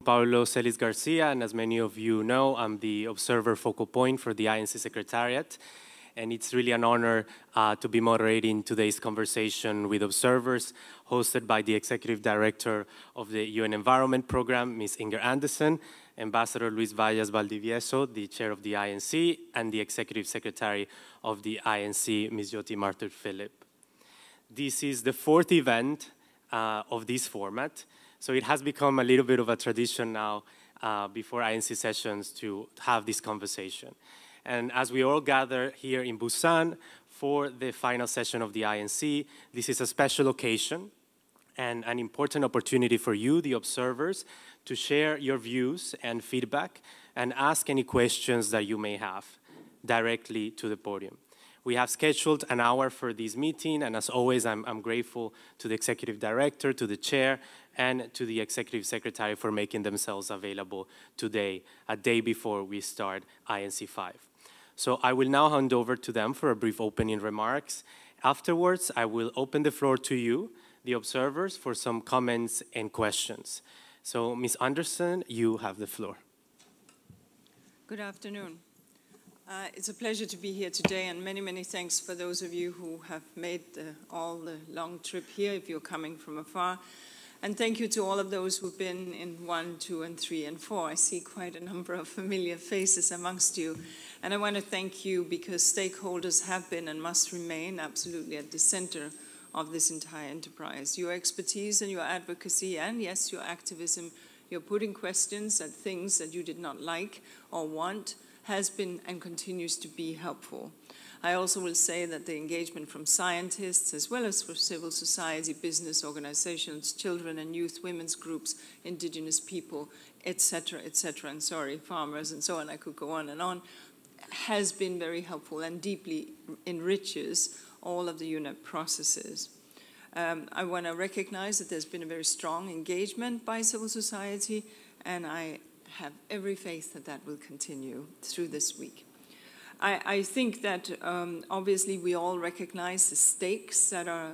Paulo Celis Garcia, and as many of you know, I'm the observer focal point for the INC Secretariat. And it's really an honor to be moderating today's conversation with observers, hosted by the Executive Director of the UN Environment Program, Ms. Inger Andersen, Ambassador Luis Vallas Valdivieso, the Chair of the INC, and the Executive Secretary of the INC, Ms. Jyoti Martyr Philip. This is the fourth event of this format, so it has become a little bit of a tradition now before INC sessions to have this conversation. And as we all gather here in Busan for the final session of the INC, this is a special occasion and an important opportunity for you, the observers, to share your views and feedback and ask any questions that you may have directly to the podium. We have scheduled an hour for this meeting, and as always, I'm grateful to the Executive Director, to the Chair, and to the Executive Secretary for making themselves available today, a day before we start INC-5. So I will now hand over to them for a brief opening remarks. Afterwards, I will open the floor to you, the observers, for some comments and questions. So Ms. Andersen, you have the floor. Good afternoon. It's a pleasure to be here today, and many, many thanks for those of you who have made all the long trip here if you're coming from afar. And thank you to all of those who've been in 1, 2, and 3, and 4. I see quite a number of familiar faces amongst you. And I want to thank you because stakeholders have been and must remain absolutely at the center of this entire enterprise. Your expertise and your advocacy, and yes, your activism, your putting questions at things that you did not like or want, has been and continues to be helpful. I also will say that the engagement from scientists, as well as from civil society, business organizations, children and youth, women's groups, indigenous people, etc., and sorry, farmers and so on, I could go on, has been very helpful and deeply enriches all of the UNEP processes. I want to recognize that there's been a very strong engagement by civil society, and I have every faith that that will continue through this week. I think that obviously we all recognize the stakes that are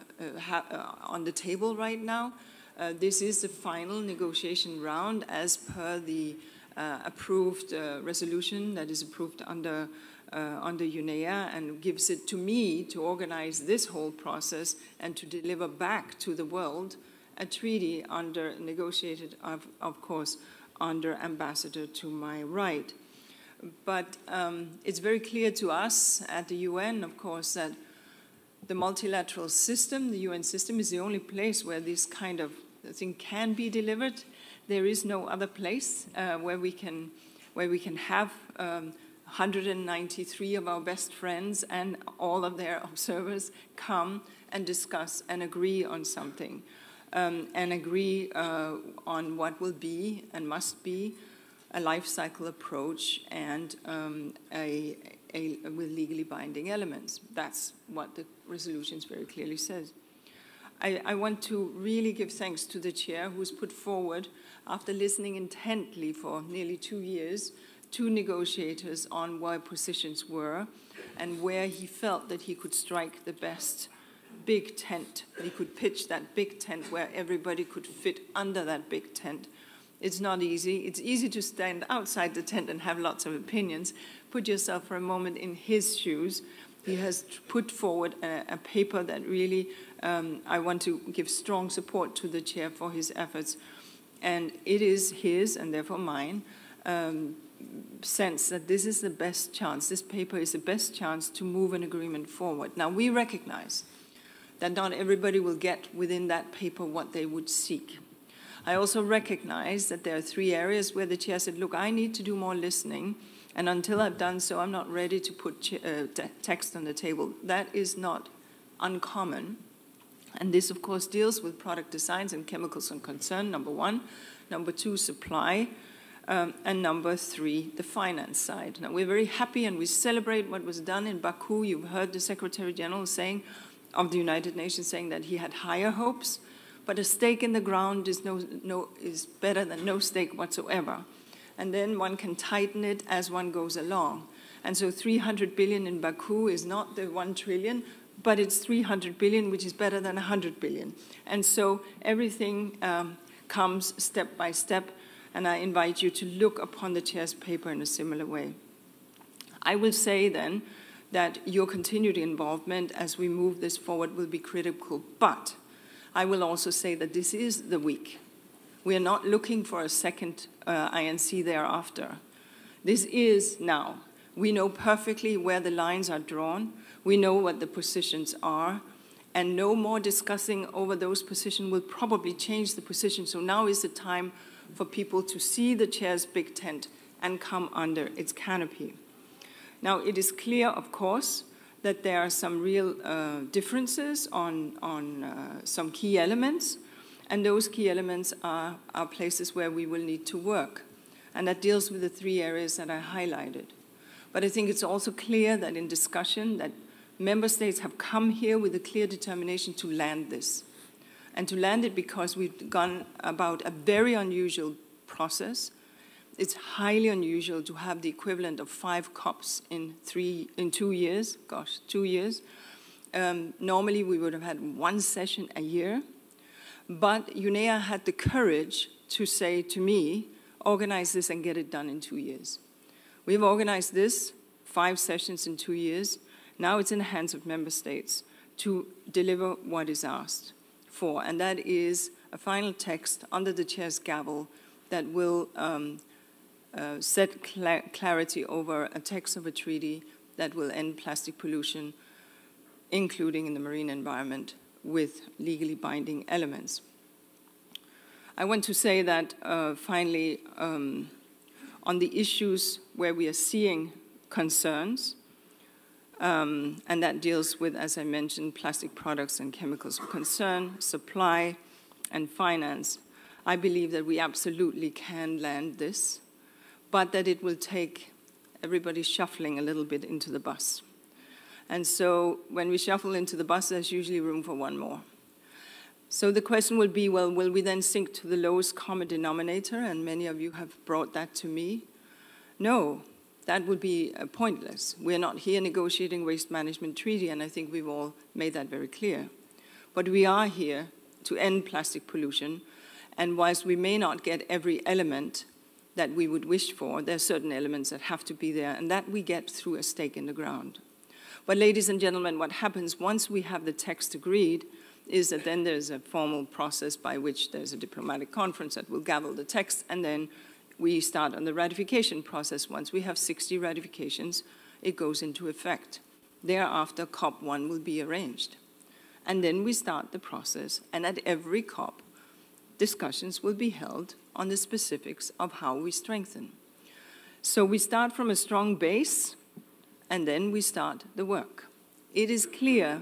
on the table right now. This is the final negotiation round as per the approved resolution that is approved under UNEA, and gives it to me to organize this whole process and to deliver back to the world a treaty negotiated, of course, under ambassador to my right. But it's very clear to us at the UN, of course, that the multilateral system, the UN system, is the only place where this kind of thing can be delivered. There is no other place where we can have 193 of our best friends and all of their observers come and discuss and agree on something, and agree on what will be and must be a life cycle approach and with legally binding elements. That's what the resolutions very clearly says. I want to really give thanks to the chair who's put forward, after listening intently for nearly 2 years, to negotiators on where positions were and where he felt that he could strike the best big tent. He could pitch that big tent where everybody could fit under that big tent. It's not easy. It's easy to stand outside the tent and have lots of opinions. Put yourself for a moment in his shoes. He has put forward a paper that really, I want to give strong support to the chair for his efforts. And it is his, and therefore mine, sense that this is the best chance. This paper is the best chance to move an agreement forward. Now, we recognize that not everybody will get within that paper what they would seek. I also recognize that there are 3 areas where the chair said, look, I need to do more listening, and until I've done so, I'm not ready to put text on the table. That is not uncommon. And this, of course, deals with product designs and chemicals of concern, number 1. Number 2, supply. And number 3, the finance side. Now, we're very happy and we celebrate what was done in Baku. You've heard the Secretary General saying, of the United Nations, saying that he had higher hopes. But a stake in the ground is better than no stake whatsoever. And then one can tighten it as one goes along. And so 300 billion in Baku is not the 1 trillion, but it's 300 billion, which is better than 100 billion. And so everything comes step by step. and I invite you to look upon the chair's paper in a similar way. I will say then that your continued involvement as we move this forward will be critical, but I will also say that this is the week. We are not looking for a second INC thereafter. This is now. We know perfectly where the lines are drawn. We know what the positions are, and no more discussing over those positions will probably change the position. So now is the time for people to see the chair's big tent and come under its canopy. Now, it is clear, of course, that there are some real differences on some key elements, and those key elements are places where we will need to work. And that deals with the 3 areas that I highlighted. But I think it's also clear that in discussion that member states have come here with a clear determination to land this. And to land it because we've gone about a very unusual process. It's highly unusual to have the equivalent of 5 COPs in 2 years. Gosh, 2 years. Normally, we would have had 1 session a year. But UNEA had the courage to say to me, organize this and get it done in 2 years. We've organized this, 5 sessions in 2 years. Now it's in the hands of member states to deliver what is asked for. And that is a final text under the chair's gavel that will set clarity over a text of a treaty that will end plastic pollution, including in the marine environment, with legally binding elements. I want to say that, finally, on the issues where we are seeing concerns, and that deals with, as I mentioned, plastic products and chemicals of concern, supply, and finance, I believe that we absolutely can land this, but that it will take everybody shuffling a little bit into the bus. And so when we shuffle into the bus, there's usually room for 1 more. So the question will be, well, will we then sink to the lowest common denominator? And many of you have brought that to me. No, that would be pointless. We're not here negotiating waste management treaty, and I think we've all made that very clear. But we are here to end plastic pollution, and whilst we may not get every element that we would wish for, there are certain elements that have to be there, and that we get through a stake in the ground. But ladies and gentlemen, what happens once we have the text agreed is that then there's a formal process by which there's a diplomatic conference that will gavel the text, and then we start on the ratification process. Once we have 60 ratifications, it goes into effect. Thereafter, COP1 will be arranged. And then we start the process, and at every COP, discussions will be held on the specifics of how we strengthen. So we start from a strong base, and then we start the work. It is clear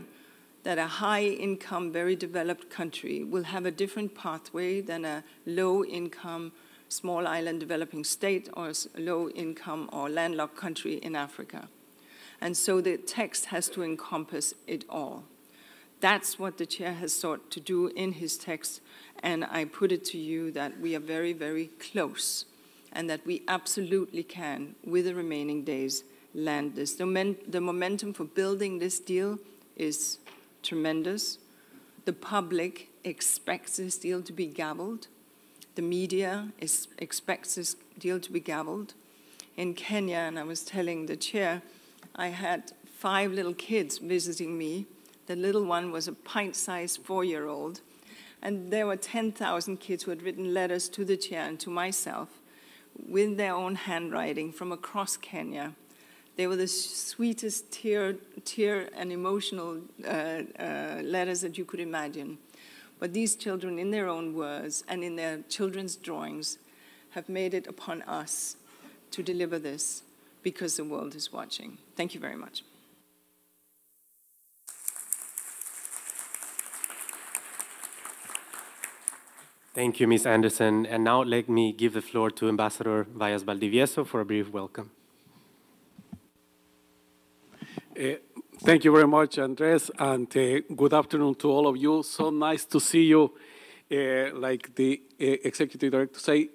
that a high-income, very developed country will have a different pathway than a low-income, small island developing state or a low-income or landlocked country in Africa. And so the text has to encompass it all. That's what the chair has sought to do in his text, and I put it to you that we are very, very close, and that we absolutely can, with the remaining days, land this. The momentum for building this deal is tremendous. The public expects this deal to be gavelled. The media expects this deal to be gavelled. In Kenya, and I was telling the chair, I had 5 little kids visiting me. The little one was a pint-sized 4-year-old. And there were 10,000 kids who had written letters to the chair and to myself with their own handwriting from across Kenya. They were the sweetest tear and emotional letters that you could imagine. But these children, in their own words and in their children's drawings, have made it upon us to deliver this because the world is watching. Thank you very much. Thank you, Ms. Anderson. And now let me give the floor to Ambassador Vallas Valdivieso for a brief welcome. Thank you very much, Andres, and good afternoon to all of you. So nice to see you, like the Executive Director say,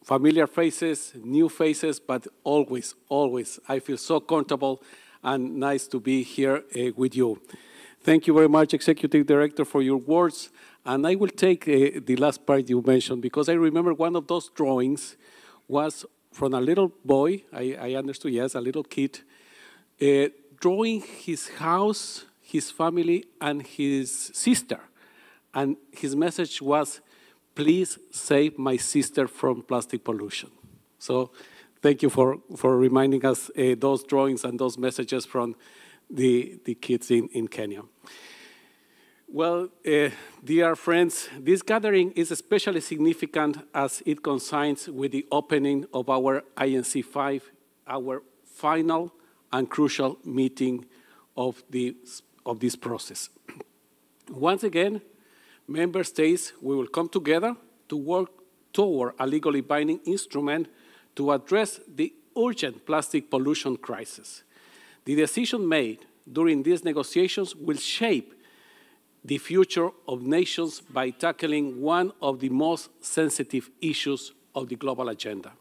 familiar faces, new faces, but always, always, I feel so comfortable and nice to be here with you. Thank you very much, Executive Director, for your words. And I will take the last part you mentioned, because I remember one of those drawings was from a little boy, I understood, yes, a little kid, drawing his house, his family, and his sister. And his message was, please save my sister from plastic pollution. So thank you for reminding us those drawings and those messages from the kids in Kenya. Well, dear friends, this gathering is especially significant as it coincides with the opening of our INC-5, our final and crucial meeting of this process. Once again, member states will come together to work toward a legally binding instrument to address the urgent plastic pollution crisis. The decision made during these negotiations will shape the future of nations by tackling one of the most sensitive issues of the global agenda.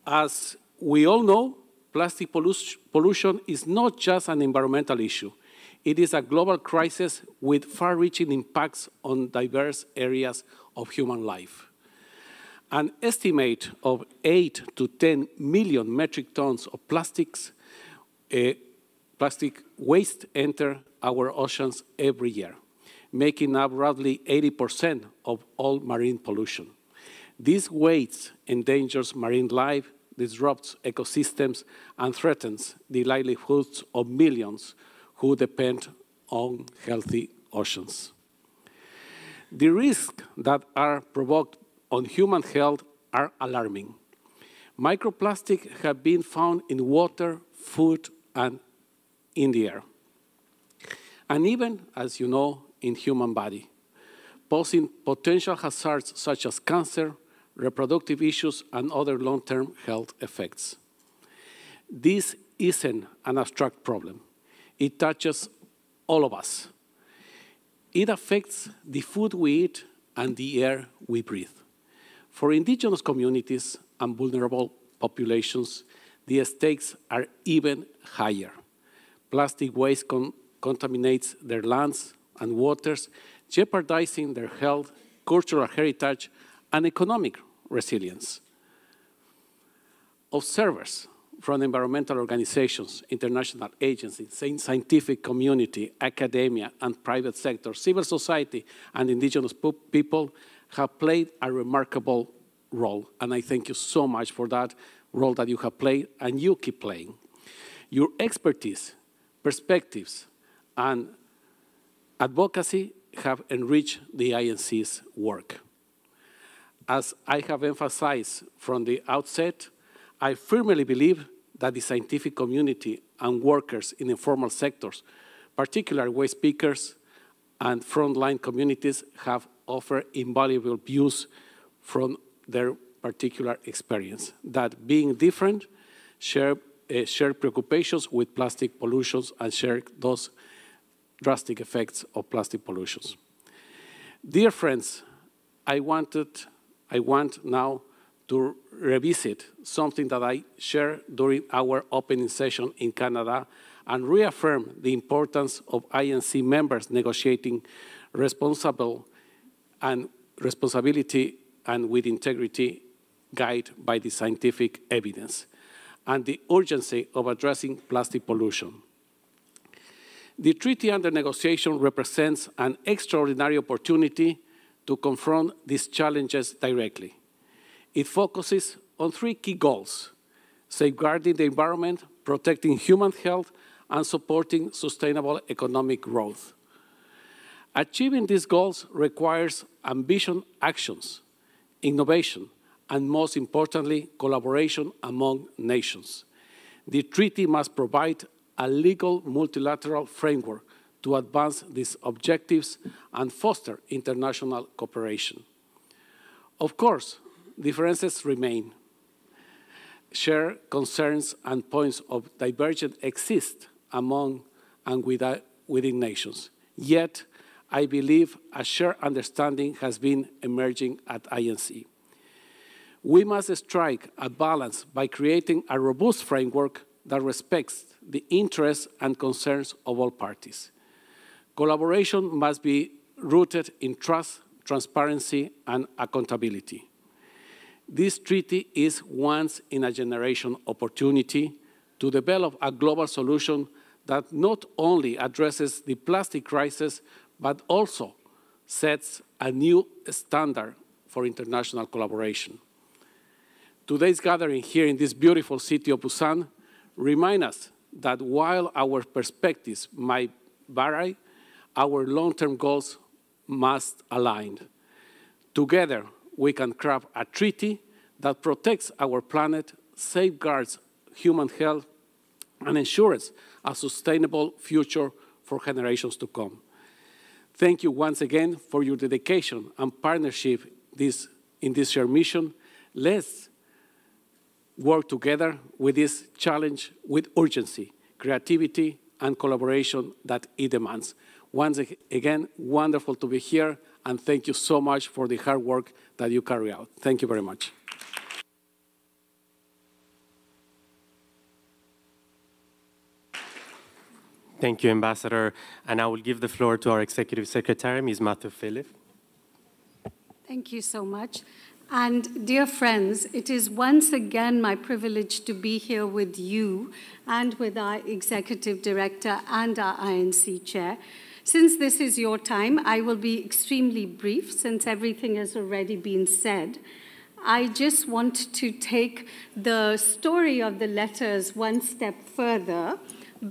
As we all know, plastic pollution is not just an environmental issue. It is a global crisis with far-reaching impacts on diverse areas of human life. An estimate of 8 to 10 million metric tons of plastic waste enter our oceans every year, making up roughly 80% of all marine pollution. This waste endangers marine life, disrupts ecosystems, and threatens the livelihoods of millions who depend on healthy oceans. The risks that are provoked on human health are alarming. Microplastics have been found in water, food, and in the air, and even, as you know, in human body, posing potential hazards such as cancer, reproductive issues, and other long-term health effects. This isn't an abstract problem. It touches all of us. It affects the food we eat and the air we breathe. For indigenous communities and vulnerable populations, the stakes are even higher. Plastic waste contaminates their lands and waters, jeopardizing their health, cultural heritage, and economic resilience. Observers from environmental organizations, international agencies, scientific community, academia, and private sector, civil society, and indigenous people have played a remarkable role. And I thank you so much for that role that you have played and you keep playing. Your expertise, perspectives, and advocacy have enriched the INC's work. As I have emphasized from the outset, I firmly believe that the scientific community and workers in informal sectors, particularly waste pickers and frontline communities, have offered invaluable views from their particular experience, that being different, share preoccupations with plastic pollutions and share those drastic effects of plastic pollutions. Dear friends, I want now to revisit something that I shared during our opening session in Canada and reaffirm the importance of INC members negotiating responsibility and with integrity, guided by the scientific evidence, and the urgency of addressing plastic pollution. The treaty under negotiation represents an extraordinary opportunity to confront these challenges directly. It focuses on 3 key goals: safeguarding the environment, protecting human health, and supporting sustainable economic growth. Achieving these goals requires ambitious actions, innovation, and most importantly, collaboration among nations. The treaty must provide a legal multilateral framework to advance these objectives and foster international cooperation. Of course, differences remain. Shared concerns and points of divergence exist among and within nations. Yet, I believe a shared understanding has been emerging at INC. We must strike a balance by creating a robust framework that respects the interests and concerns of all parties. Collaboration must be rooted in trust, transparency, and accountability. This treaty is once-in-a-generation opportunity to develop a global solution that not only addresses the plastic crisis, but also sets a new standard for international collaboration. Today's gathering here in this beautiful city of Busan reminds us that while our perspectives might vary, our long-term goals must align. Together, we can craft a treaty that protects our planet, safeguards human health, and ensures a sustainable future for generations to come. Thank you once again for your dedication and partnership in this shared mission. Let's work together with this challenge with urgency, creativity, and collaboration that it demands. Once again, wonderful to be here, and thank you so much for the hard work that you carry out. Thank you very much. Thank you, Ambassador. And I will give the floor to our Executive Secretary, Ms. Matthew Phillip. Thank you so much. And dear friends, it is once again my privilege to be here with you and with our Executive Director and our INC Chair. Since this is your time, I will be extremely brief since everything has already been said. I just want to take the story of the letters one step further,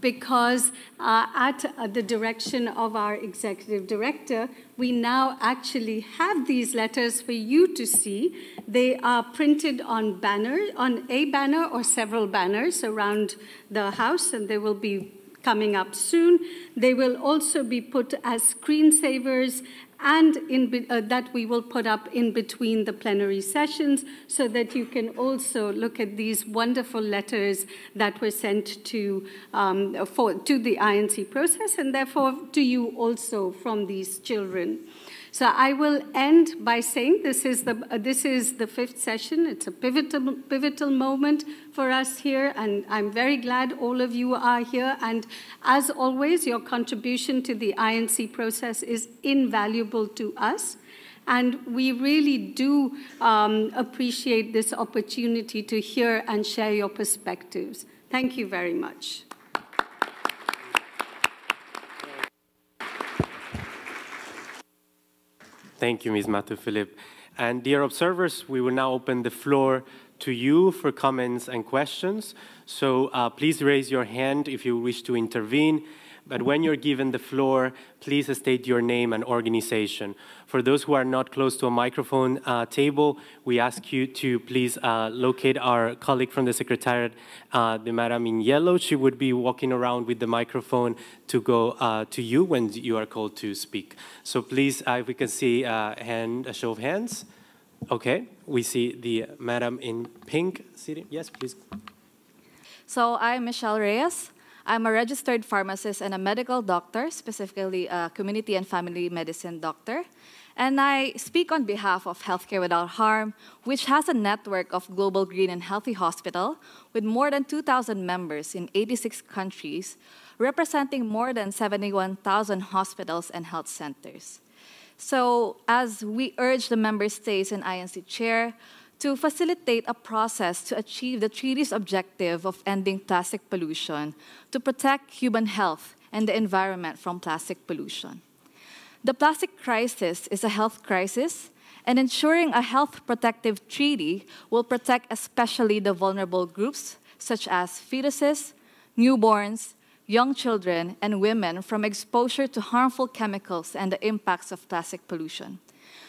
because at the direction of our Executive Director, we now actually have these letters for you to see. They are printed on a banner or several banners around the House, and they will be coming up soon. They will also be put as screensavers and that we will put up in between the plenary sessions so that you can also look at these wonderful letters that were sent to the INC process and therefore to you also from these children. So I will end by saying this is the fifth session. It's a pivotal moment for us here, and I'm very glad all of you are here. And as always, your contribution to the INC process is invaluable to us. And we really do appreciate this opportunity to hear and share your perspectives. Thank you very much. Thank you, Ms. Matthew Phillip. And dear observers, we will now open the floor to you for comments and questions. So please raise your hand if you wish to intervene. But when you're given the floor, please state your name and organization. For those who are not close to a microphone table, we ask you to please locate our colleague from the Secretariat, the madam in yellow. She would be walking around with the microphone to go to you when you are called to speak. So please, if we can see a show of hands. Okay, we see the madam in pink sitting. Yes, please. So I'm Michelle Reyes. I'm a registered pharmacist and a medical doctor, specifically a community and family medicine doctor. And I speak on behalf of Healthcare Without Harm, which has a network of global green and healthy hospital with more than 2,000 members in 86 countries, representing more than 71,000 hospitals and health centers. So as we urge the member states and INC chair to facilitate a process to achieve the treaty's objective of ending plastic pollution, to protect human health and the environment from plastic pollution. The plastic crisis is a health crisis, and ensuring a health protective treaty will protect especially the vulnerable groups, such as fetuses, newborns, young children, and women from exposure to harmful chemicals and the impacts of plastic pollution.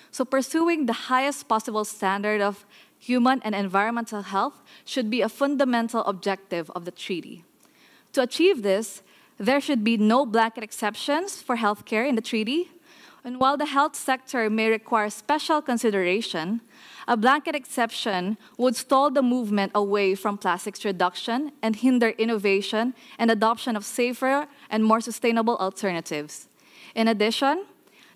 So pursuing the highest possible standard of human and environmental health should be a fundamental objective of the treaty. To achieve this, there should be no blanket exceptions for healthcare in the treaty. And while the health sector may require special consideration, a blanket exception would stall the movement away from plastics reduction and hinder innovation and adoption of safer and more sustainable alternatives. In addition,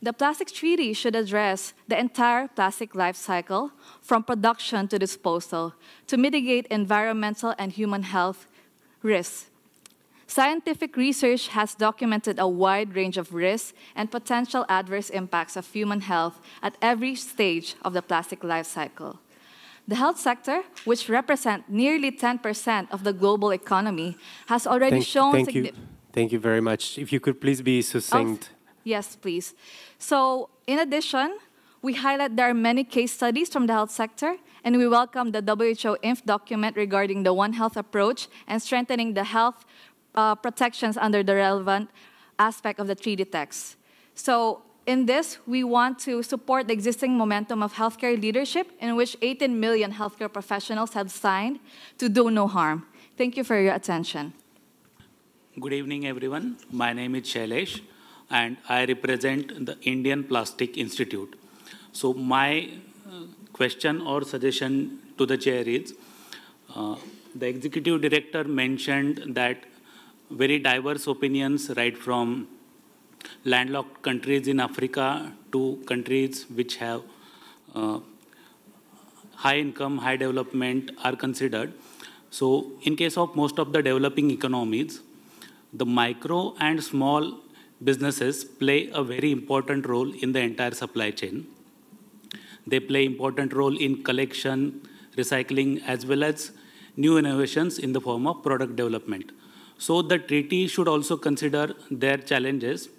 the Plastics Treaty should address the entire plastic life cycle, from production to disposal, to mitigate environmental and human health risks. Scientific research has documented a wide range of risks and potential adverse impacts of human health at every stage of the plastic life cycle. The health sector, which represents nearly 10% of the global economy, has already shown... Thank you very much. If you could please be succinct. Yes, please. So, in addition, we highlight there are many case studies from the health sector, and we welcome the WHO INF document regarding the One Health approach and strengthening the health protections under the relevant aspect of the treaty text. So, in this, we want to support the existing momentum of healthcare leadership in which 18 million healthcare professionals have signed to do no harm. Thank you for your attention. Good evening, everyone. My name is Shailesh, and I represent the Indian Plastic Institute. So my question or suggestion to the chair is, the executive director mentioned that very diverse opinions, right from landlocked countries in Africa to countries which have high income, high development are considered. So in case of most of the developing economies, the micro and small businesses play a very important role in the entire supply chain. They play important role in collection, recycling, as well as new innovations in the form of product development. So the treaty should also consider their challenges.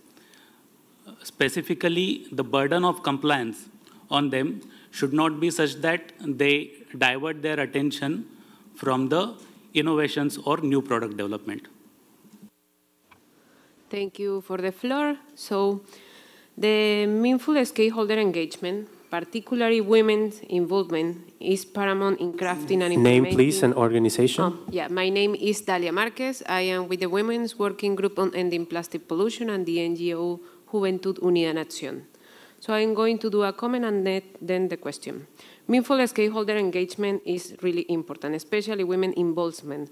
Specifically, the burden of compliance on them should not be such that they divert their attention from the innovations or new product development. Thank you for the floor. So, the meaningful stakeholder engagement, particularly women's involvement, is paramount in crafting and implementing... Name, please, and organization. Yeah, my name is Dalia Marquez. I am with the Women's Working Group on Ending Plastic Pollution and the NGO Juventud Unida en Acción. So I'm going to do a comment and then the question. Meaningful stakeholder engagement is really important, especially women involvement.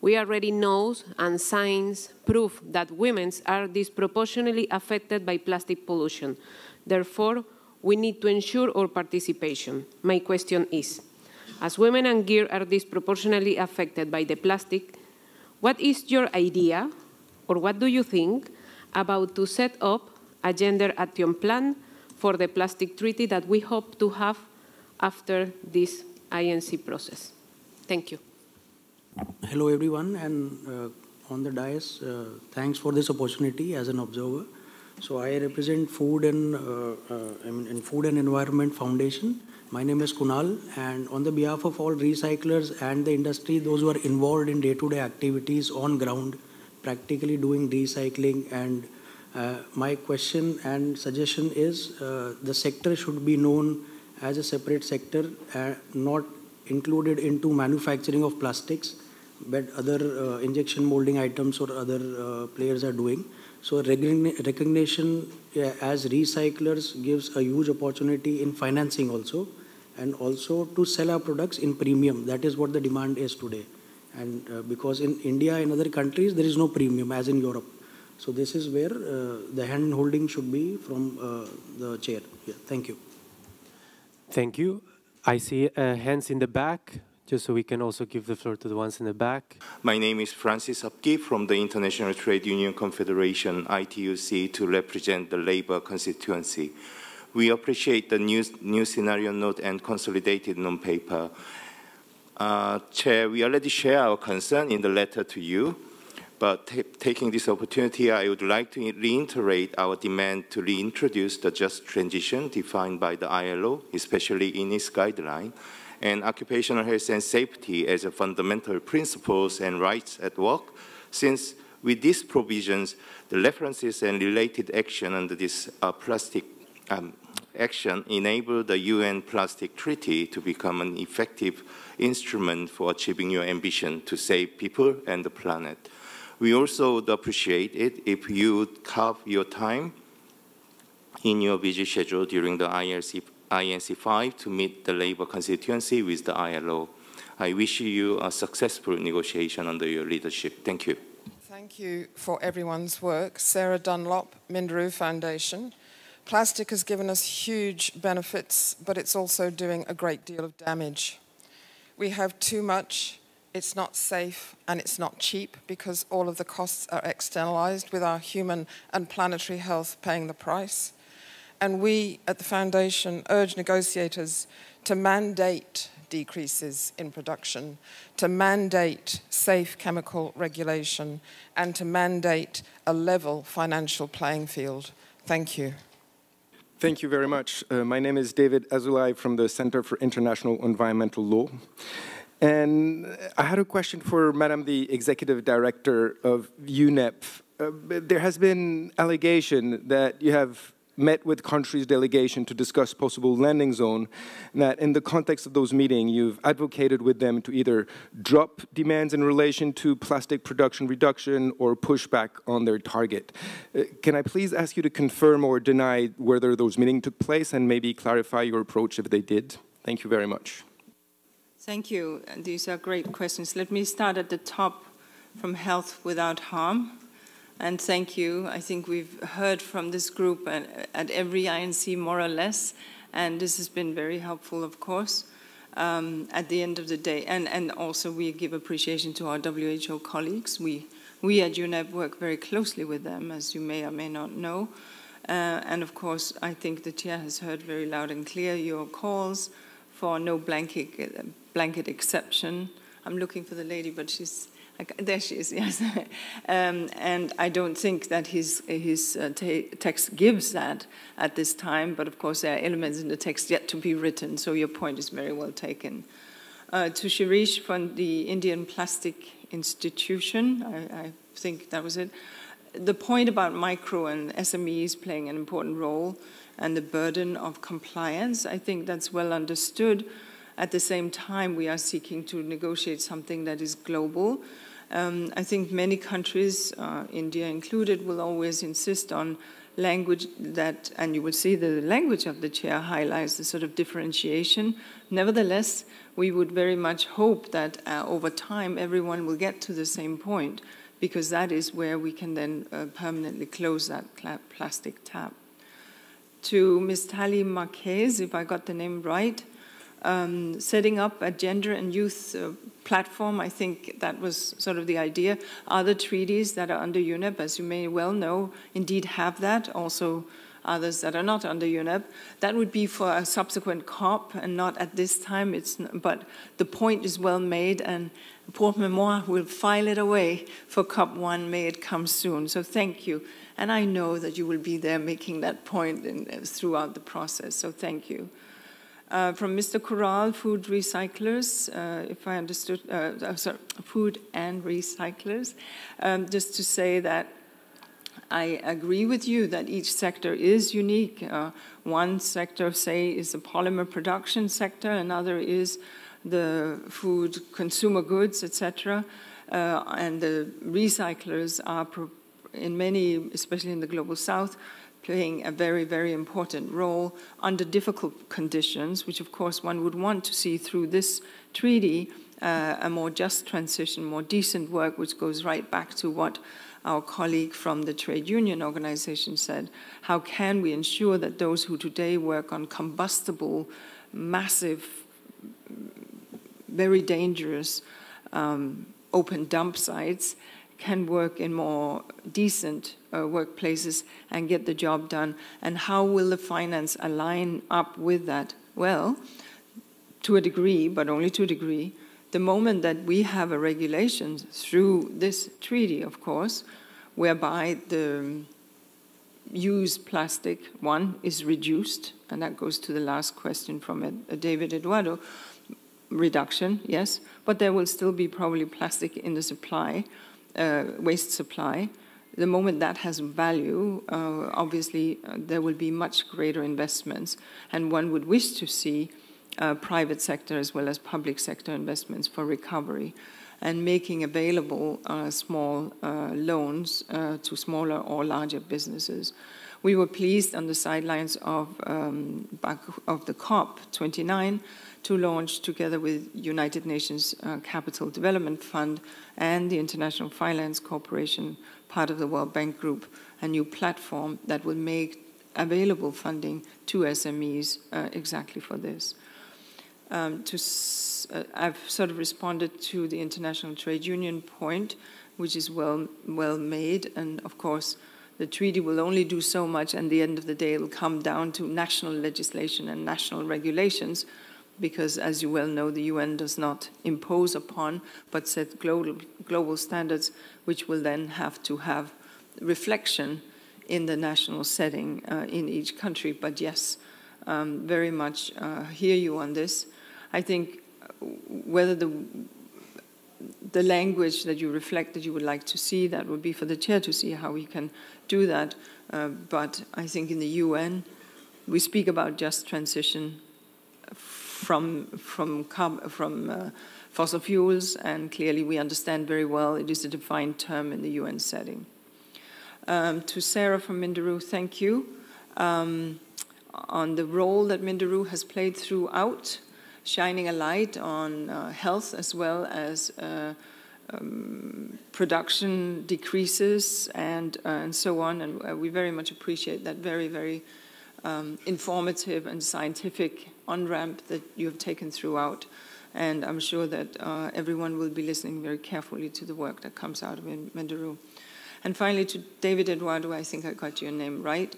We already know, and science prove, that women are disproportionately affected by plastic pollution. Therefore, we need to ensure our participation. My question is, as women and girls are disproportionately affected by the plastic, what is your idea, or what do you think, about to set up a gender action plan for the plastic treaty that we hope to have after this INC process? Thank you. Hello, everyone, and on the dais, thanks for this opportunity as an observer. So I represent Food and Environment Foundation. My name is Kunal, and on the behalf of all recyclers and the industry, those who are involved in day-to-day activities on ground, practically doing recycling, and my question and suggestion is the sector should be known as a separate sector, not included into manufacturing of plastics, but other injection molding items or other players are doing. So recognition as recyclers gives a huge opportunity in financing also, and also to sell our products in premium. That is what the demand is today. And because in India and other countries, there is no premium as in Europe. So this is where the hand holding should be from the chair. Yeah, thank you. Thank you. I see hands in the back, just so we can also give the floor to the ones in the back. My name is Francis Apki from the International Trade Union Confederation, ITUC, to represent the labor constituency. We appreciate the new scenario note and consolidated non-paper. Chair, we already share our concern in the letter to you, but taking this opportunity, I would like to reiterate our demand to reintroduce the just transition defined by the ILO, especially in its guideline, and occupational health and safety as a fundamental principles and rights at work, since with these provisions, the references and related action under this plastic action enable the UN Plastic Treaty to become an effective instrument for achieving your ambition to save people and the planet. We also would appreciate it if you would carve your time in your busy schedule during the INC-5 to meet the labor constituency with the ILO. I wish you a successful negotiation under your leadership. Thank you. Thank you for everyone's work. Sarah Dunlop, Minderoo Foundation. Plastic has given us huge benefits, but it's also doing a great deal of damage. We have too much, it's not safe, and it's not cheap because all of the costs are externalized with our human and planetary health paying the price. And we at the Foundation urge negotiators to mandate decreases in production, to mandate safe chemical regulation, and to mandate a level financial playing field. Thank you. Thank you very much. My name is David Azulay from the Center for International Environmental Law. And I had a question for Madam the Executive Director of UNEP. There has been allegation that you have met with countries' delegation to discuss possible landing zone, and that in the context of those meetings, you've advocated with them to either drop demands in relation to plastic production reduction or push back on their target. Can I please ask you to confirm or deny whether those meetings took place and maybe clarify your approach if they did? Thank you very much. Thank you. These are great questions. Let me start at the top from health without harm. And thank you. I think we've heard from this group at every INC more or less, and this has been very helpful, of course, at the end of the day. And also we give appreciation to our WHO colleagues. We at UNEP work very closely with them, as you may or may not know. And of course, I think the chair has heard very loud and clear your calls for no blanket exception. I'm looking for the lady, but she's, there she is, yes. And I don't think that his text gives that at this time, but of course there are elements in the text yet to be written, so your point is very well taken. To Shirish from the Indian Plastic Institution, I think that was it. The point about micro and SMEs playing an important role and the burden of compliance, I think that's well understood. At the same time, we are seeking to negotiate something that is global. I think many countries, India included, will always insist on language that, and you will see the language of the chair highlights the sort of differentiation. Nevertheless, we would very much hope that over time everyone will get to the same point, because that is where we can then permanently close that plastic tap. To Ms. Tali Marquez, if I got the name right, setting up a gender and youth platform, I think that was sort of the idea. Other treaties that are under UNEP, as you may well know, indeed have that, also others that are not under UNEP. That would be for a subsequent COP and not at this time, but the point is well made, and Port Memoir will file it away for COP1, may it come soon. So thank you. And I know that you will be there making that point throughout the process, so thank you. From Mr. Corral, food recyclers, if I understood, sorry, food and recyclers, just to say that I agree with you that each sector is unique. One sector, say, is the polymer production sector, another is the food, consumer goods, etc. And the recyclers are, in many, especially in the global south, playing a very, very important role under difficult conditions, which of course one would want to see through this treaty, a more just transition, more decent work, which goes right back to what our colleague from the trade union organization said. How can we ensure that those who today work on combustible, massive, very dangerous open dump sites can work in more decent workplaces and get the job done? And how will the finance align up with that? Well, to a degree, but only to a degree. The moment that we have a regulation through this treaty, of course, whereby the used plastic, one, is reduced, and that goes to the last question from David Eduardo, reduction, yes, but there will still be probably plastic in the supply, waste supply. The moment that has value, obviously there will be much greater investments, and one would wish to see private sector as well as public sector investments for recovery and making available small loans to smaller or larger businesses. We were pleased on the sidelines of the COP29 to launch, together with United Nations Capital Development Fund and the International Finance Corporation, part of the World Bank Group, a new platform that will make available funding to SMEs exactly for this. To course, I've sort of responded to the international trade union point, which is well made, and of course, the treaty will only do so much, and at the end of the day, it will come down to national legislation and national regulations, because as you well know, the UN does not impose upon, but set global standards, which will then have to have reflection in the national setting in each country. But yes, very much hear you on this. I think whether the language that you reflect that you would like to see, that would be for the chair to see how we can do that. But I think in the UN, we speak about just transition from fossil fuels, and clearly we understand very well it is a defined term in the UN setting. To Sarah from Minderoo, thank you on the role that Minderoo has played throughout, shining a light on health as well as production decreases and so on. And we very much appreciate that very, very informative and scientific on-ramp that you have taken throughout. And I'm sure that everyone will be listening very carefully to the work that comes out of Minderoo. And finally, to David Eduardo, I think I got your name right.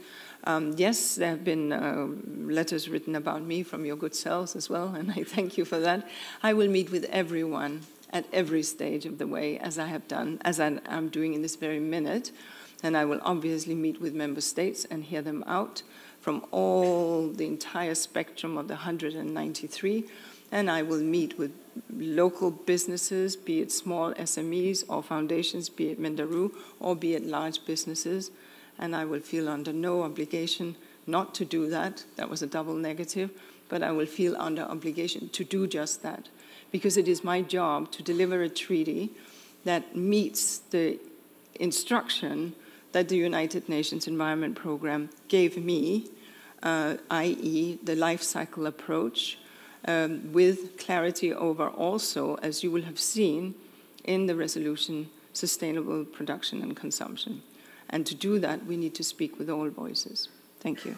Yes, there have been letters written about me from your good selves as well, and I thank you for that. I will meet with everyone at every stage of the way, as I have done, as I'm doing in this very minute. And I will obviously meet with member states and hear them out from the entire spectrum of the 193. And I will meet with local businesses, be it small SMEs or foundations, be it Minderoo, or be it large businesses. And I will feel under no obligation not to do that. That was a double negative. But I will feel under obligation to do just that, because it is my job to deliver a treaty that meets the instruction that the United Nations Environment Programme gave me, i.e. the life cycle approach, with clarity over also, as you will have seen in the resolution, sustainable production and consumption. And to do that, we need to speak with all voices. Thank you.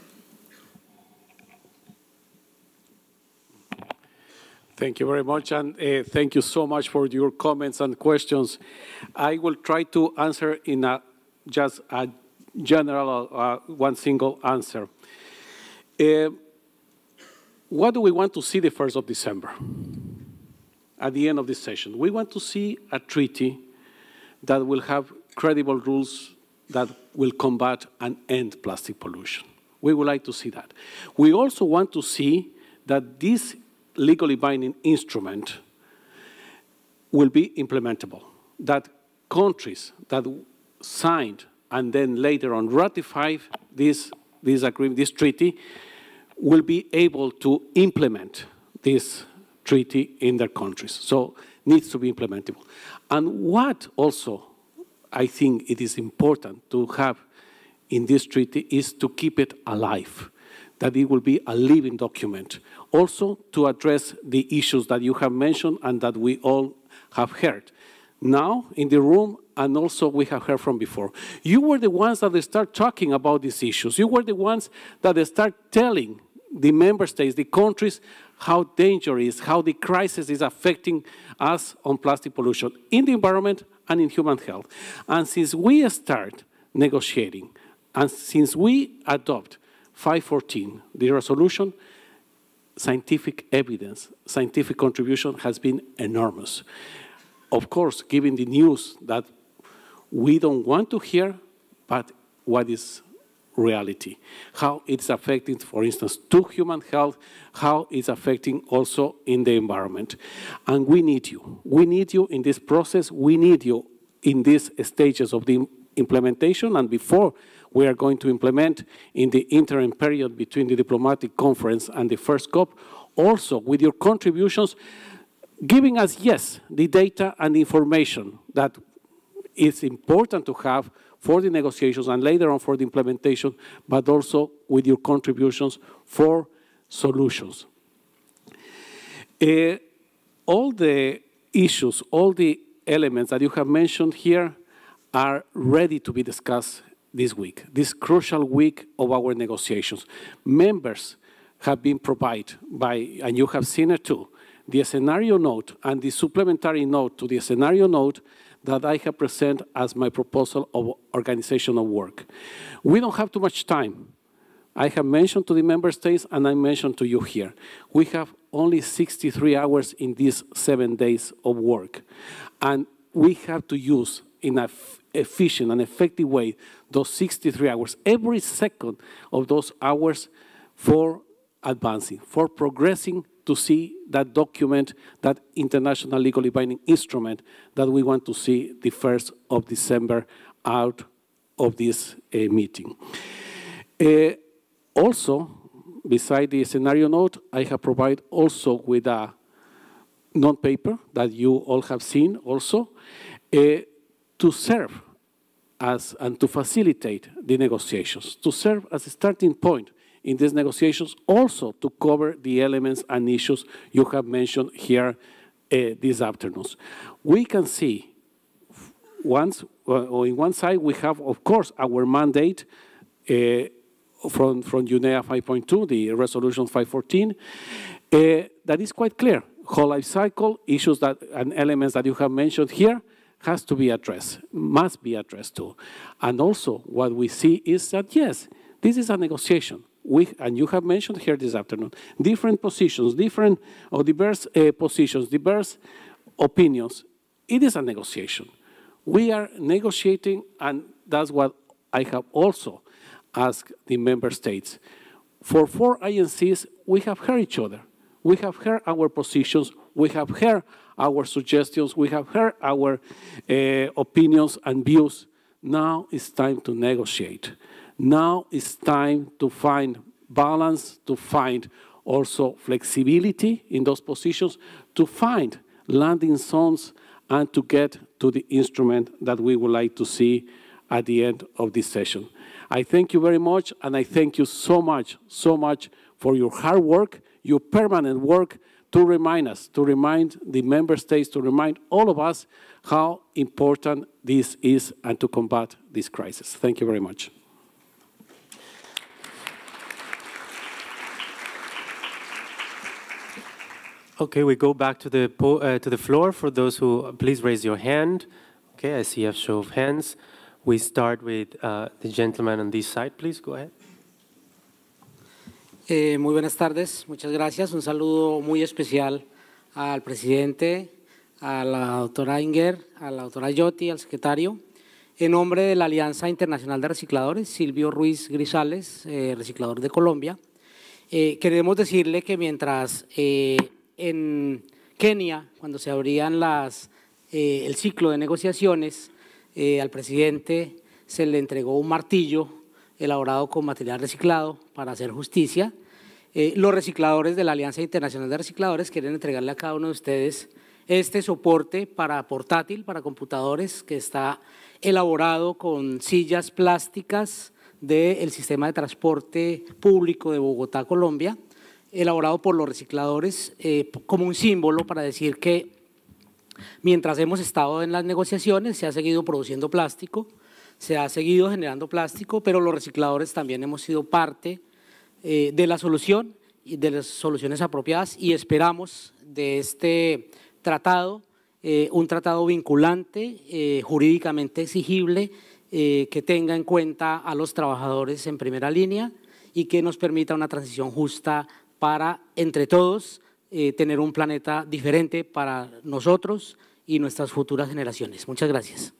Thank you very much, and thank you so much for your comments and questions. I will try to answer in just a general, one single answer. What do we want to see the 1st of December? At the end of this session, we want to see a treaty that will have credible rules that will combat and end plastic pollution. We would like to see that. We also want to see that this legally binding instrument will be implementable, that countries that signed and then later on ratified this agreement, this treaty, will be able to implement this treaty in their countries. So it needs to be implementable. And what also I think it is important to have in this treaty is to keep it alive, that it will be a living document. Also to address the issues that you have mentioned and that we all have heard now in the room, and also we have heard from before. You were the ones that start talking about these issues. You were the ones that start telling the member states, the countries, how dangerous, how the crisis is affecting us on plastic pollution in the environment and in human health. And since we start negotiating, and since we adopt 514, the resolution, scientific evidence, scientific contribution has been enormous. Of course, given the news that we don't want to hear, but what is reality, how it's affecting, for instance, to human health, how it's affecting also in the environment. And we need you. We need you in this process. We need you in these stages of the implementation, and before we are going to implement in the interim period between the diplomatic conference and the first COP, also with your contributions, giving us, yes, the data and the information that is important to have for the negotiations and later on for the implementation, but also with your contributions for solutions. All the issues, all the elements that you have mentioned here are ready to be discussed this week, this crucial week of our negotiations. Members have been provided by, and you have seen it too, the scenario note and the supplementary note to the scenario note that I have presented as my proposal of organization of work. We don't have too much time. I have mentioned to the member states, and I mentioned to you here, we have only 63 hours in these 7 days of work. And we have to use in an efficient and effective way those 63 hours, every second of those hours for advancing, for progressing to see that document, that international legally binding instrument that we want to see the 1st of December out of this meeting. Also, beside the scenario note, I have provided also with a non-paper that you all have seen also to serve as and to facilitate the negotiations, to serve as a starting point in these negotiations, also to cover the elements and issues you have mentioned here this afternoon. We can see on one side we have, of course, our mandate from UNEP 5.2, the resolution 514, that is quite clear. Whole life cycle issues that and elements that you have mentioned here has to be addressed, must be addressed too. And also what we see is that, yes, this is a negotiation. And you have mentioned here this afternoon, different positions, different or diverse positions, diverse opinions. It is a negotiation. We are negotiating, and that's what I have also asked the member states. For 4 INCs, we have heard each other. We have heard our positions. We have heard our suggestions. We have heard our opinions and views. Now it's time to negotiate. Now it's time to find balance, to find also flexibility in those positions, to find landing zones, and to get to the instrument that we would like to see at the end of this session. I thank you very much, and I thank you so much for your hard work, your permanent work, to remind us, to remind the member states, to remind all of us how important this is and to combat this crisis. Thank you very much. Okay, we go back to the floor. For those who, please raise your hand. Okay, I see a show of hands. We start with the gentleman on this side. Please go ahead. Muy buenas tardes, muchas gracias. Un saludo muy especial al presidente, a la doctora Inger, a la doctora Yotti, al secretario. En nombre de la Alianza Internacional de Recicladores, Silvio Ruiz Grisales, reciclador de Colombia, queremos decirle que mientras en Kenia, cuando se abrían el ciclo de negociaciones, al presidente se le entregó un martillo elaborado con material reciclado para hacer justicia. Los recicladores de la Alianza Internacional de Recicladores quieren entregarle a cada uno de ustedes este soporte portátil para computadores que está elaborado con sillas plásticas del sistema de transporte público de Bogotá, Colombia, elaborado por los recicladores como un símbolo para decir que mientras hemos estado en las negociaciones se ha seguido produciendo plástico, se ha seguido generando plástico, pero los recicladores también hemos sido parte de la solución y de las soluciones apropiadas, y esperamos de este tratado un tratado vinculante, jurídicamente exigible, que tenga en cuenta a los trabajadores en primera línea y que nos permita una transición justa para, entre todos, tener un planeta diferente para nosotros y nuestras futuras generaciones. Muchas gracias.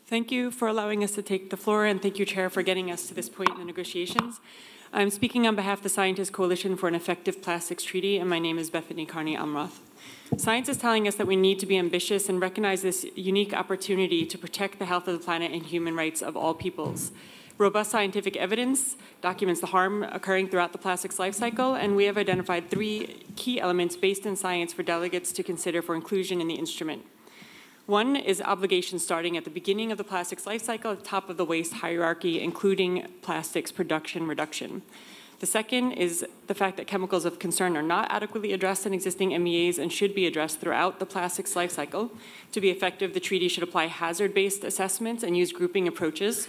Thank you for allowing us to take the floor, and thank you, Chair, for getting us to this point in the negotiations. I'm speaking on behalf of the Scientist Coalition for an Effective Plastics Treaty, and my name is Bethany Carney Amroth. Science is telling us that we need to be ambitious and recognize this unique opportunity to protect the health of the planet and human rights of all peoples. Robust scientific evidence documents the harm occurring throughout the plastics life cycle, and we have identified 3 key elements based in science for delegates to consider for inclusion in the instrument. One is obligations starting at the beginning of the plastics life cycle at the top of the waste hierarchy, including plastics production reduction. The second is the fact that chemicals of concern are not adequately addressed in existing MEAs and should be addressed throughout the plastics life cycle. To be effective, the treaty should apply hazard-based assessments and use grouping approaches.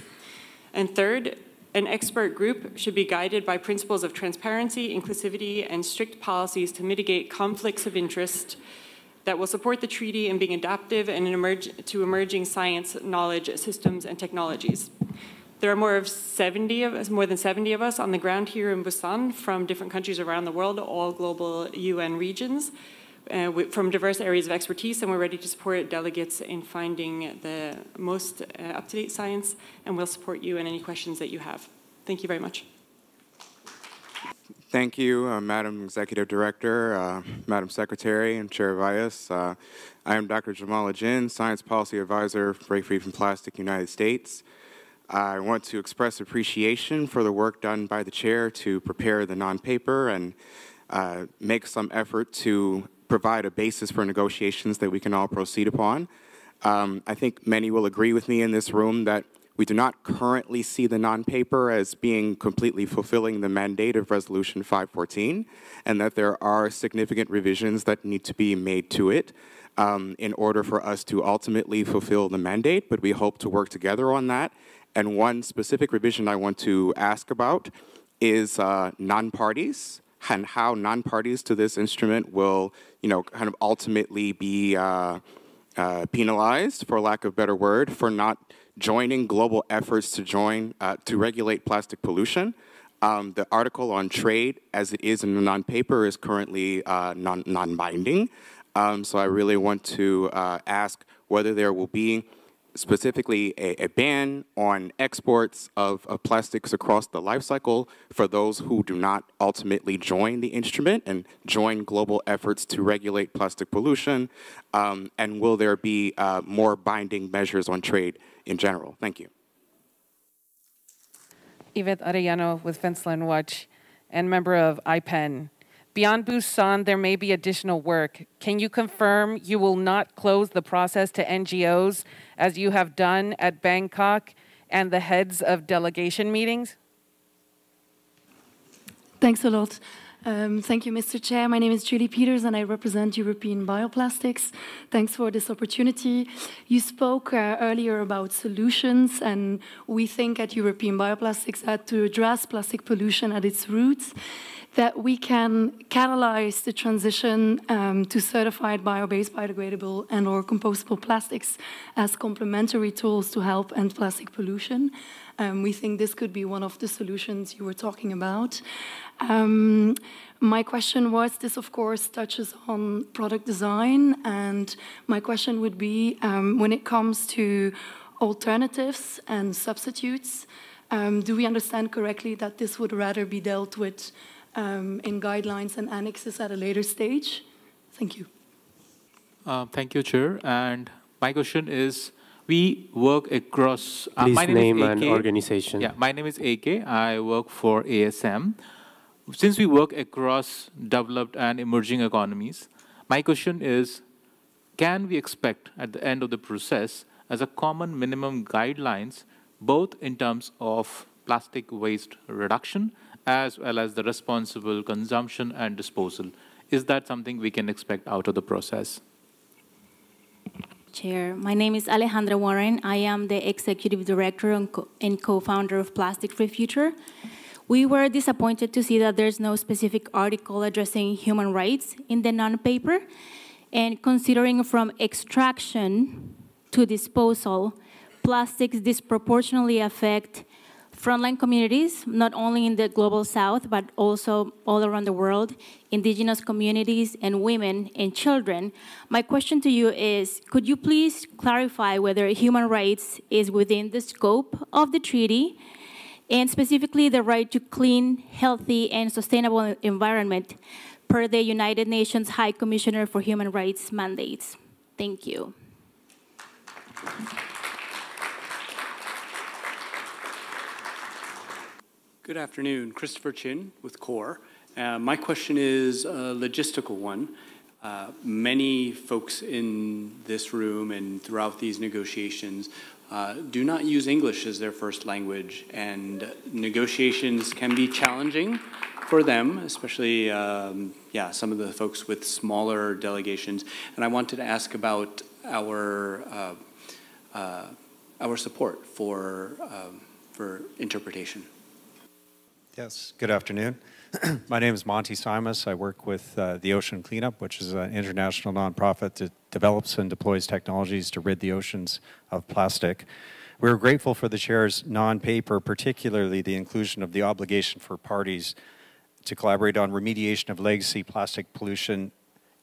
And third, An expert group should be guided by principles of transparency, inclusivity, and strict policies to mitigate conflicts of interest that will support the treaty in being adaptive and to emerging science, knowledge, systems, and technologies. There are more than 70 of us on the ground here in Busan from different countries around the world, all global UN regions, from diverse areas of expertise, and we're ready to support delegates in finding the most up-to-date science, and we'll support you in any questions that you have. Thank you very much. Thank you, Madam Executive Director, Madam Secretary, and Chair Valles. I am Dr. Jamal Ajin, Science Policy Advisor, Break Free from Plastic, United States. I want to express appreciation for the work done by the Chair to prepare the non-paper and make some effort to provide a basis for negotiations that we can all proceed upon. I think many will agree with me in this room that we do not currently see the non-paper as being completely fulfilling the mandate of Resolution 514, and that there are significant revisions that need to be made to it in order for us to ultimately fulfill the mandate, but we hope to work together on that. And one specific revision I want to ask about is non-parties, and how non-parties to this instrument will, kind of ultimately be penalized, for lack of a better word, for not joining global efforts to regulate plastic pollution. The article on trade, as it is in the non-paper, is currently non-binding. So I really want to ask whether there will be specifically a ban on exports of plastics across the life cycle for those who do not ultimately join the instrument and join global efforts to regulate plastic pollution, and will there be more binding measures on trade in general? Thank you. Yvette Arellano with Fenceland Watch and member of IPEN. Beyond Busan, there may be additional work. Can you confirm you will not close the process to NGOs as you have done at Bangkok and the heads of delegation meetings? Thanks a lot. Thank you, Mr. Chair. My name is Julie Peters and I represent European Bioplastics. Thanks for this opportunity. You spoke earlier about solutions, and we think at European Bioplastics that to address plastic pollution at its roots, that we can catalyze the transition to certified bio-based, biodegradable and or compostable plastics as complementary tools to help end plastic pollution. We think this could be one of the solutions you were talking about. My question was, this of course touches on product design, and my question would be, when it comes to alternatives and substitutes, do we understand correctly that this would rather be dealt with in guidelines and annexes at a later stage? Thank you. Thank you, Chair. And my question is, we work across... Please my name is an organization. Yeah, my name is AK. I work for ASM. Since we work across developed and emerging economies, my question is, can we expect at the end of the process as a common minimum guidelines, both in terms of plastic waste reduction as well as the responsible consumption and disposal? Is that something we can expect out of the process? Chair, my name is Alejandra Warren. I am the Executive Director and co-founder of Plastic Free Future. We were disappointed to see that there's no specific article addressing human rights in the non-paper. And considering from extraction to disposal, plastics disproportionately affect frontline communities, not only in the global south, but also all around the world, indigenous communities and women and children. My question to you is, could you please clarify whether human rights is within the scope of the treaty, and specifically the right to clean, healthy, and sustainable environment per the United Nations High Commissioner for Human Rights mandates? Thank you. Good afternoon, Christopher Chin with CORE. My question is a logistical one. Many folks in this room and throughout these negotiations do not use English as their first language, and negotiations can be challenging for them, especially some of the folks with smaller delegations. And I wanted to ask about our support for interpretation. Yes, good afternoon. My name is Monty Simas. I work with the Ocean Cleanup, which is an international nonprofit that develops and deploys technologies to rid the oceans of plastic. We're grateful for the chair's non-paper, particularly the inclusion of the obligation for parties to collaborate on remediation of legacy plastic pollution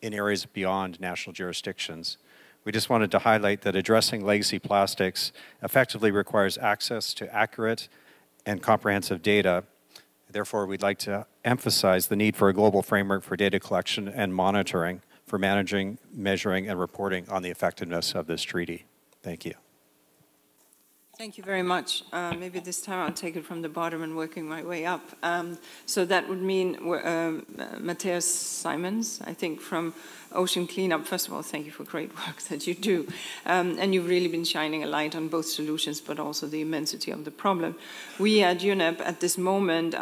in areas beyond national jurisdictions. We just wanted to highlight that addressing legacy plastics effectively requires access to accurate and comprehensive data. Therefore, we'd like to emphasize the need for a global framework for data collection and monitoring for managing, measuring, and reporting on the effectiveness of this treaty. Thank you. Thank you very much. Maybe this time I'll take it from the bottom and working my way up. So that would mean Matthias Simons, I think, from Ocean Cleanup. First of all, thank you for great work that you do. And you've really been shining a light on both solutions, but also the immensity of the problem. We at UNEP at this moment,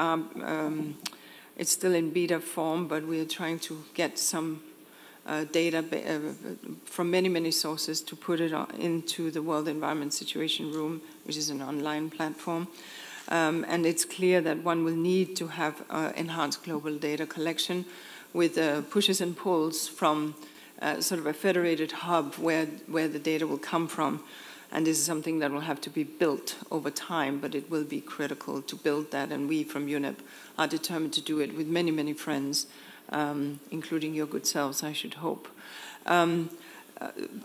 it's still in beta form, but we are trying to get some data from many, many sources to put it into the World Environment Situation Room, which is an online platform. And it's clear that one will need to have enhanced global data collection with pushes and pulls from sort of a federated hub where the data will come from. And this is something that will have to be built over time, but it will be critical to build that. And we from UNEP are determined to do it with many, many friends, including your good selves, I should hope. On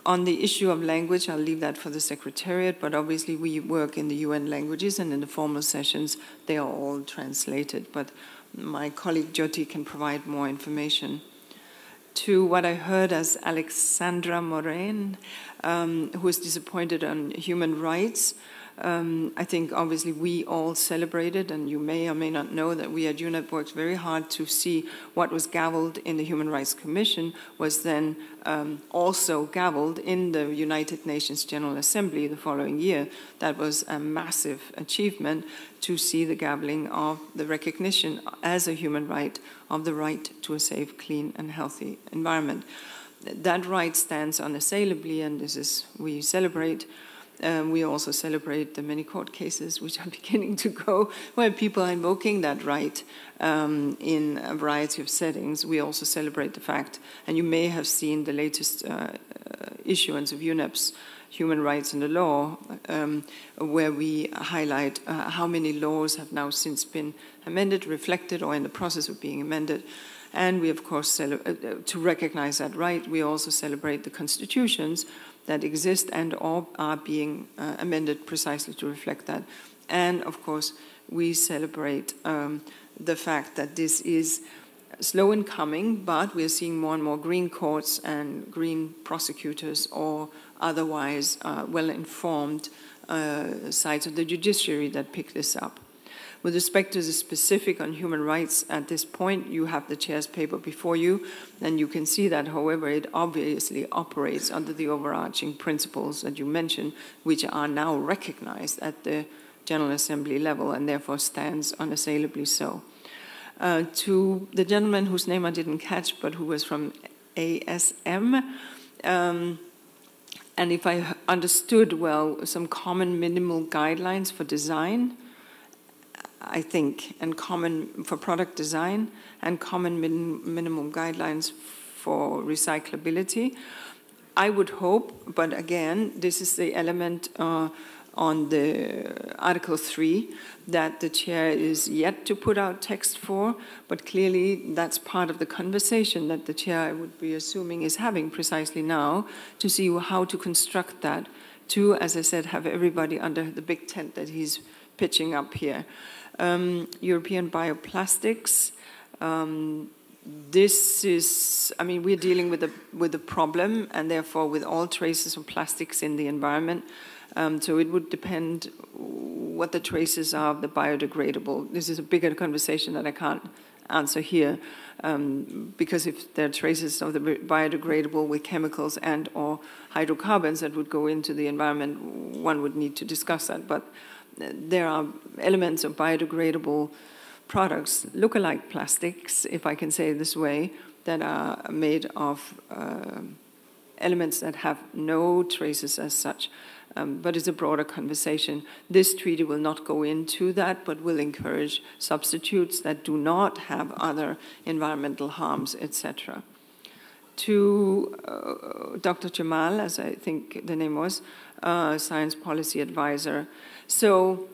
the issue of language, I'll leave that for the Secretariat, but obviously we work in the UN languages, and in the formal sessions, they are all translated. But my colleague Jyoti can provide more information. To what I heard as Alexandra Morain, who is disappointed on human rights, I think obviously we all celebrated, and you may or may not know that we at UNEP worked very hard to see what was gavelled in the Human Rights Commission was then also gavelled in the United Nations General Assembly the following year. That was a massive achievement to see the gavelling of the recognition as a human right of the right to a safe, clean, and healthy environment. That right stands unassailably, and this is, we celebrate. We also celebrate the many court cases which are beginning to go, where people are invoking that right in a variety of settings. We also celebrate the fact, and you may have seen the latest issuance of UNEP's Human Rights and the Law, where we highlight how many laws have now since been amended, reflected, or in the process of being amended. And we, of course, to recognize that right, we also celebrate the constitutions that exist and all are being amended precisely to reflect that. And of course, we celebrate the fact that this is slow in coming, but we're seeing more and more green courts and green prosecutors or otherwise well-informed sides of the judiciary that pick this up. With respect to the specific on human rights at this point, you have the chair's paper before you, and you can see that, however, it obviously operates under the overarching principles that you mentioned, which are now recognized at the General Assembly level and therefore stands unassailably so. To the gentleman whose name I didn't catch, but who was from ASM, and if I understood well, some common minimal guidelines for design, I think, and common for product design, and common minimum guidelines for recyclability. I would hope, but again, this is the element on the Article 3 that the chair is yet to put out text for, but clearly that's part of the conversation that the chair, I would be assuming, is having precisely now to see how to construct that to, as I said, have everybody under the big tent that he's pitching up here. European bioplastics. This is, I mean, we're dealing with a problem, and therefore with all traces of plastics in the environment. So it would depend what the traces are of the biodegradable. This is a bigger conversation that I can't answer here, because if there are traces of the biodegradable with chemicals and or hydrocarbons that would go into the environment, one would need to discuss that. But there are elements of biodegradable products, look-alike plastics, if I can say it this way, that are made of elements that have no traces as such. But it's a broader conversation. This treaty will not go into that, but will encourage substitutes that do not have other environmental harms, etc. To Dr. Jamal, as I think the name was, Science Policy Advisor. So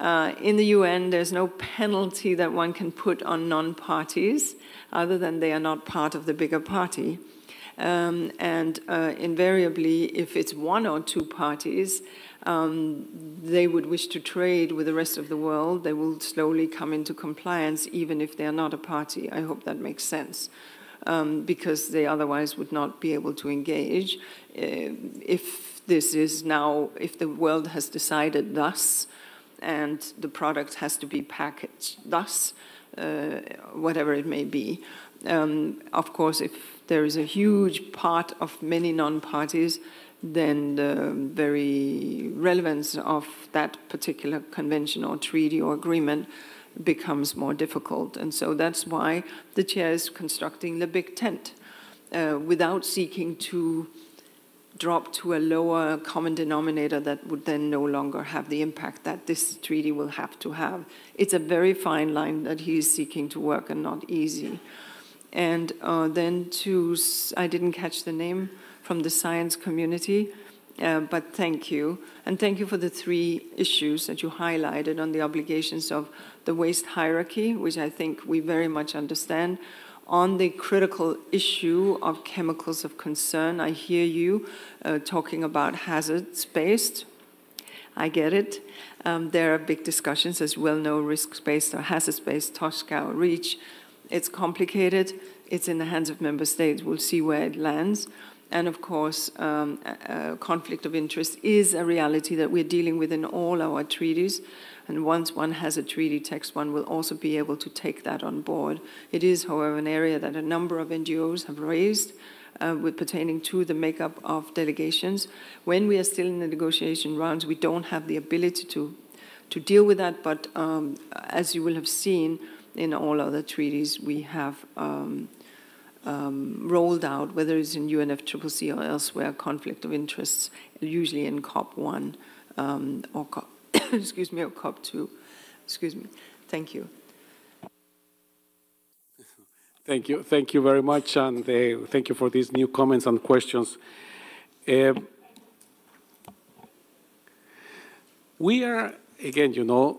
in the UN, there's no penalty that one can put on non-parties, other than they are not part of the bigger party. Invariably, if it's one or two parties, they would wish to trade with the rest of the world, they will slowly come into compliance, even if they are not a party. I hope that makes sense, because they otherwise would not be able to engage. If this is now, if the world has decided thus, and the product has to be packaged thus, whatever it may be. Of course, if there is a huge part of many non-parties, then the very relevance of that particular convention or treaty or agreement becomes more difficult. And so that's why the chair is constructing the big tent without seeking to drop to a lower common denominator that would then no longer have the impact that this treaty will have to have. It's a very fine line that he is seeking to work, and not easy. And then I didn't catch the name, from the science community, but thank you. And thank you for the 3 issues that you highlighted on the obligations of the waste hierarchy, which I think we very much understand. On the critical issue of chemicals of concern, I hear you talking about hazards-based. I get it. There are big discussions, as you well know, risk-based or hazards-based, TOSCA or REACH. It's complicated. It's in the hands of member states. We'll see where it lands. And of course, conflict of interest is a reality that we're dealing with in all our treaties. And once one has a treaty text, one will also be able to take that on board. It is, however, an area that a number of NGOs have raised with pertaining to the makeup of delegations. When we are still in the negotiation rounds, we don't have the ability to deal with that. But as you will have seen, in all other treaties, we have rolled out, whether it's in UNFCCC or elsewhere, conflict of interests, usually in COP1 or COP, excuse me, or COP2. Excuse me. Thank you. Thank you. Thank you very much, and thank you for these new comments and questions. We are, again, you know,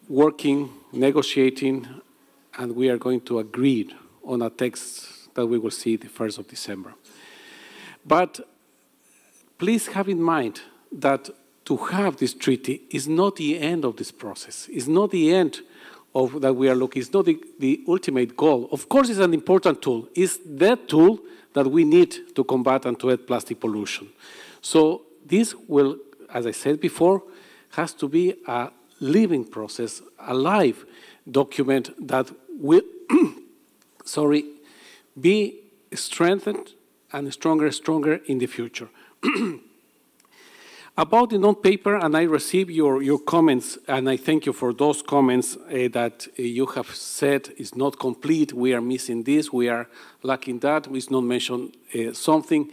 working, negotiating, and we are going to agree on a text that we will see the 1st of December. But please have in mind that to have this treaty is not the end of this process. It's not the end of that we are looking. It's not the ultimate goal. Of course, it's an important tool. It's that tool that we need to combat and to end plastic pollution. So this will, as I said before, has to be a living process, a live document that will be strengthened and stronger in the future. About the non-paper, and I receive your comments, and I thank you for those comments that you have said is not complete, we are missing this, we are lacking that, we not mention something.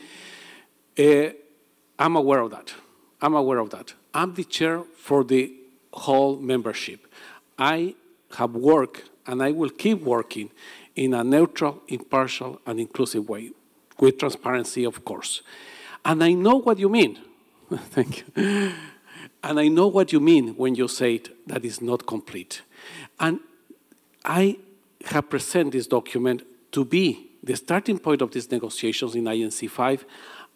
I'm aware of that. I'm aware of that. I'm the chair for the whole membership. I have worked, and I will keep working in a neutral, impartial, and inclusive way, with transparency, of course. And I know what you mean. Thank you. And I know what you mean when you say that it's not complete. And I have presented this document to be the starting point of these negotiations in INC-5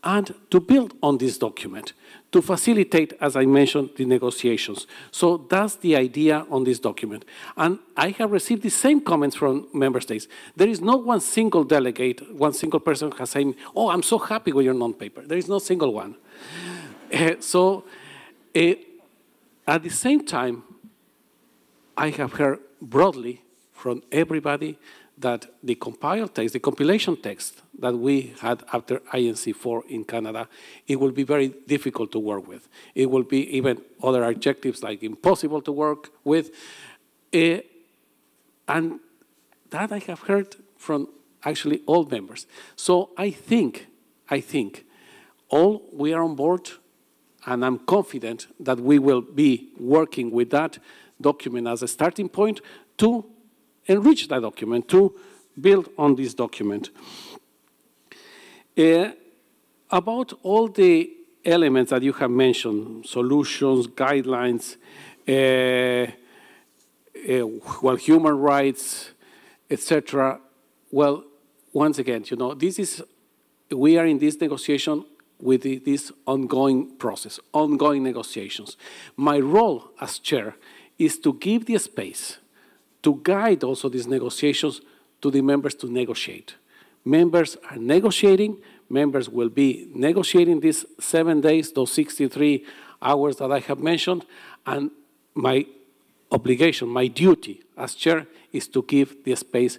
and to build on this document, to facilitate, as I mentioned, the negotiations. So that's the idea on this document. And I have received the same comments from member states. There is not one single delegate, one single person has said, oh, I'm so happy with your non-paper. There is no single one. At the same time, I have heard broadly from everybody that the compiled text, the compilation text that we had after INC-4 in Canada, it will be very difficult to work with. It will be even other adjectives like impossible to work with. And that I have heard from actually all members. So I think I think all we are on board, and I'm confident that we will be working with that document as a starting point to enrich that document, to build on this document. About all the elements that you have mentioned, solutions, guidelines, well, human rights, etc. Well, once again, you know, we are in this negotiation with this ongoing process, ongoing negotiations. My role as chair is to give the space to guide also these negotiations to the members to negotiate. Members are negotiating. Members will be negotiating these 7 days, those 63 hours that I have mentioned, and my obligation, my duty as chair is to give the space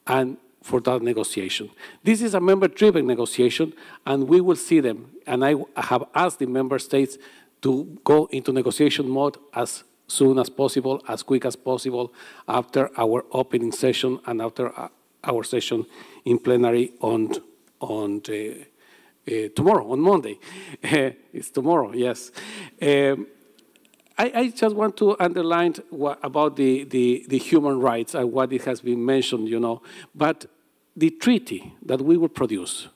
and for that negotiation. This is a member-driven negotiation, and we will see them. And I have asked the member states to go into negotiation mode as soon as possible, as quick as possible, after our opening session and after our session in plenary on tomorrow, on Monday. It's tomorrow, yes. I just want to underline about the human rights and what it has been mentioned, you know. But the treaty that we will produce,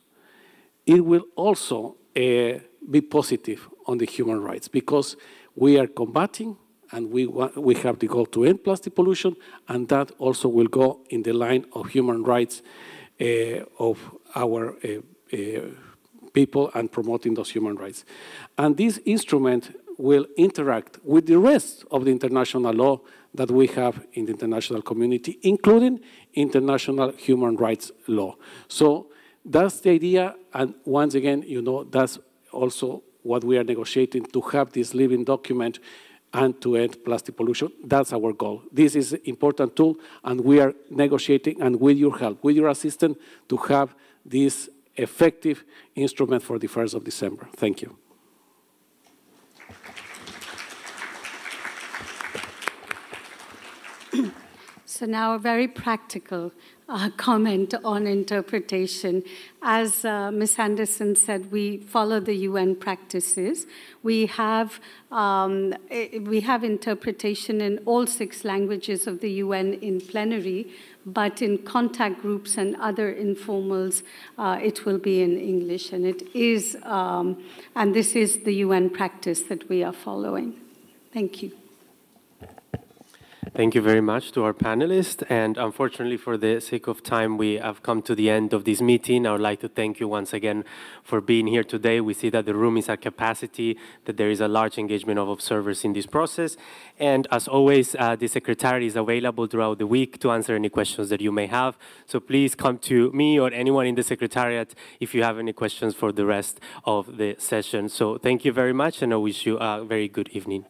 it will also be positive on the human rights, because we are combating and we have the goal to end plastic pollution, and that also will go in the line of human rights of our people and promoting those human rights. And this instrument will interact with the rest of the international law that we have in the international community, including international human rights law. So that's the idea, and once again, you know, that's also what we are negotiating, to have this living document and to end plastic pollution. That's our goal. This is an important tool, and we are negotiating, and with your help, with your assistance, to have this effective instrument for the 1st of December. Thank you. So now a very practical comment on interpretation. As Ms. Anderson said, we follow the UN practices. We have interpretation in all 6 languages of the UN in plenary, but in contact groups and other informals, it will be in English. And it is, and this is the UN practice that we are following. Thank you. Thank you very much to our panelists, and unfortunately for the sake of time, we have come to the end of this meeting. I would like to thank you once again for being here today. We see that the room is at capacity, that there is a large engagement of observers in this process, and as always, the Secretariat is available throughout the week to answer any questions that you may have. So please come to me or anyone in the Secretariat if you have any questions for the rest of the session. So thank you very much, and I wish you a very good evening.